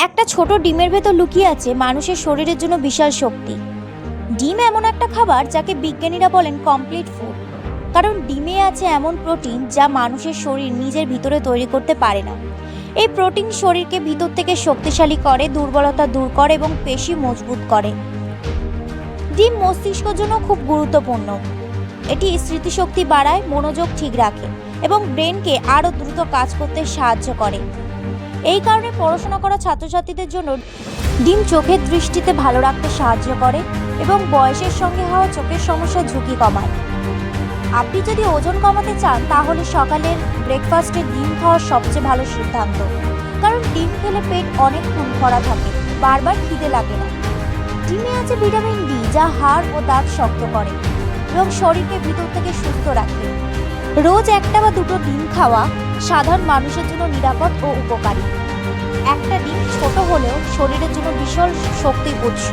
একটা ছোট ডিমের ভেতর লুকিয়ে আছে মানুষের শরীরের জন্য বিশাল শক্তি। ডিম এমন একটা খাবার যাকে বিজ্ঞানীরা বলেন কমপ্লিট ফুড, কারণ ডিমে আছে এমন প্রোটিন যা মানুষের শরীর নিজের ভিতরে তৈরি করতে পারে না। এই প্রোটিন শরীরকে ভিতর থেকে শক্তিশালী করে, দুর্বলতা দূর করে এবং পেশি মজবুত করে। ডিম মস্তিষ্কের জন্য খুব গুরুত্বপূর্ণ। এটি স্মৃতিশক্তি বাড়ায়, মনোযোগ ঠিক রাখে এবং ব্রেনকে আরও দ্রুত কাজ করতে সাহায্য করে। এই কারণে পড়াশোনা করা ছাত্রছাত্রীদের জন্য ডিম চোখের দৃষ্টিতে ভালো রাখতে সাহায্য করে এবং বয়সের সঙ্গে হওয়া চোখের সমস্যার ঝুঁকি কমায়। আপনি যদি ওজন কমাতে চান তাহলে সকালের ব্রেকফাস্টে ডিম খাওয়ার সবচেয়ে ভালো সিদ্ধান্ত, কারণ ডিম খেলে পেট অনেকক্ষণ ভরা থাকে, বারবার খিদে লাগে না। ডিমে আছে ভিটামিন ডি, যা হাড় ও দাঁত শক্ত করে এবং শরীরকে ভিতর থেকে সুস্থ রাখে। রোজ একটা বা দুটো ডিম খাওয়া সাধারণ মানুষের জন্য নিরাপদ ও উপকারী। একটা ডিম ছোট হলেও শরীরের জন্য বিশাল শক্তির উৎস।